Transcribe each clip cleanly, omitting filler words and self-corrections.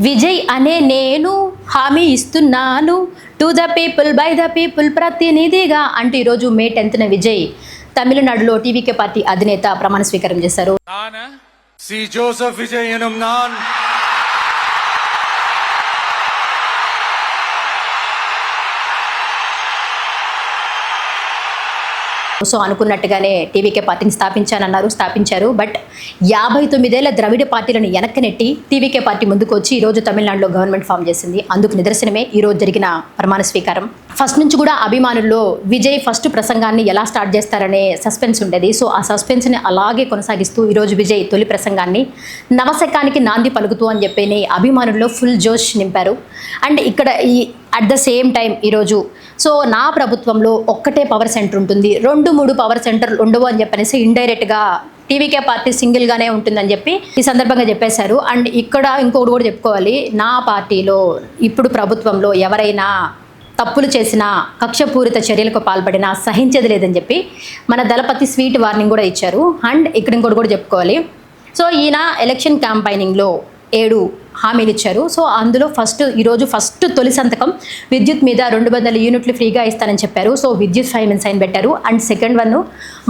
విజయ్ అనే నేను హామీ ఇస్తున్నాను, to the people by the people ప్రతినిధిగా అంటూ ఈరోజు మే 10న విజయ్ తమిళనాడులో టీవీకే పార్టీ అధినేత ప్రమాణ స్వీకారం చేశారు. సి జోసెఫ్ విజయ్ ఎనుం నాన్ సో అనుకున్నట్టుగానే టీవీకే పార్టీని స్థాపించారు. బట్ 59 ఏళ్ల ద్రవిడ పార్టీలను వెనక్కి నెట్టి టీవీకే పార్టీ ముందుకు వచ్చి ఈరోజు తమిళనాడులో గవర్నమెంట్ ఫామ్ చేసింది. అందుకు నిదర్శనమే ఈరోజు జరిగిన ప్రమాణ స్వీకారం. ఫస్ట్ నుంచి కూడా అభిమానుల్లో విజయ్ ఫస్ట్ ప్రసంగాన్ని ఎలా స్టార్ట్ చేస్తారనే సస్పెన్స్ ఉండేది. సో ఆ సస్పెన్స్ని అలాగే కొనసాగిస్తూ ఈరోజు విజయ్ తొలి ప్రసంగాన్ని నవశకానికి నాంది పలుకుతూ అని చెప్పి అభిమానుల్లో ఫుల్ జోష్ నింపారు. అండ్ ఇక్కడ అట్ ద సేమ్ టైం ఈరోజు సో నా ప్రభుత్వంలో ఒక్కటే పవర్ సెంటర్ ఉంటుంది, 2-3 పవర్ సెంటర్లు ఉండవు అని చెప్పనేసి ఇండైరెక్ట్గా టీవీకే పార్టీ సింగిల్గానే ఉంటుందని చెప్పి ఈ సందర్భంగా చెప్పేశారు. అండ్ ఇక్కడ ఇంకొకటి కూడా చెప్పుకోవాలి, నా పార్టీలో ఇప్పుడు ప్రభుత్వంలో ఎవరైనా తప్పులు చేసినా కక్షపూరిత చర్యలకు పాల్పడినా సహించేది లేదని చెప్పి మన దళపతి స్వీట్ వార్నింగ్ కూడా ఇచ్చారు. అండ్ ఇక్కడ ఇంకోటి కూడా చెప్పుకోవాలి, సో ఈయన ఎలక్షన్ క్యాంపైనింగ్లో 7 హామీలు ఇచ్చారు. సో అందులో ఈరోజు ఫస్ట్ తొలి సంతకం విద్యుత్ మీద 200 యూనిట్లు ఫ్రీగా ఇస్తానని చెప్పారు. సో విద్యుత్ ఫైవ్ మీద సైన్ పెట్టారు. అండ్ సెకండ్ వన్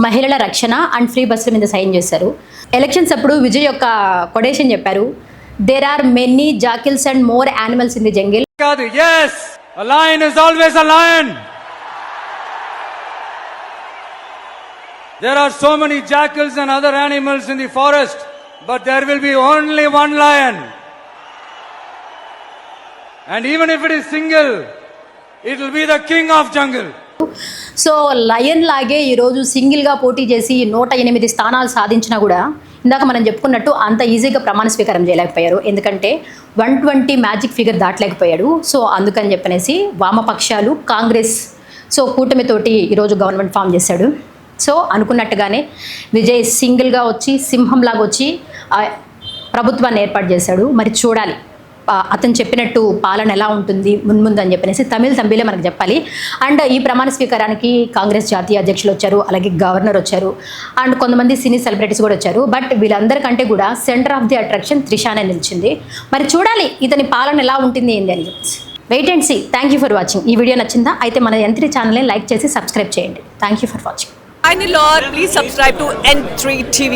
మహిళల రక్షణ అండ్ ఫ్రీ బస్సుల మీద సైన్ చేశారు. ఎలక్షన్స్ అప్పుడు విజయ్ యొక్క కొటేషన్ చెప్పారు, there are many jackals and more animals in the jungle. yes, a lion is always a lion. There are so many jackals and other animals in the forest, but there will be only one lion. And even if it is single, it will be the king of jungle. So lion లాగే ఈరోజు సింగిల్గా పోటీ చేసి 108 స్థానాలు సాధించినా కూడా ఇందాక మనం చెప్పుకున్నట్టు అంత ఈజీగా ప్రమాణ స్వీకారం చేయలేకపోయారు. ఎందుకంటే 120 మ్యాజిక్ ఫిగర్ దాటలేకపోయాడు. సో అందుకని చెప్పనేసి వామపక్షాలు కాంగ్రెస్ సో కూటమితోటి ఈరోజు గవర్నమెంట్ ఫామ్ చేశాడు. సో అనుకున్నట్టుగానే విజయ్ సింగిల్గా వచ్చి సింహంలాగా వచ్చి ప్రభుత్వాన్ని ఏర్పాటు చేశాడు. మరి చూడాలి అతను చెప్పినట్టు పాలన ఎలా ఉంటుంది ముందు అని చెప్పనేసి తమిళే మనకు చెప్పాలి. అండ్ ఈ ప్రమాణ స్వీకారానికి కాంగ్రెస్ జాతీయ అధ్యక్షులు వచ్చారు, అలాగే గవర్నర్ వచ్చారు, అండ్ కొంతమంది సినీ సెలబ్రిటీస్ కూడా వచ్చారు. బట్ వీళ్ళందరికంటే కూడా సెంటర్ ఆఫ్ ది అట్రాక్షన్ త్రిషానే నిలిచింది. మరి చూడాలి ఇతని పాలన ఎలా ఉంటుంది ఏంది అని. Wait and see. Thank you for watching. ఈ వీడియో నచ్చిందా అయితే మన N3 ఛానల్ని లైక్ చేసి సబ్స్క్రైబ్ చేయండి. Thank you for watching. Please subscribe to N3 TV.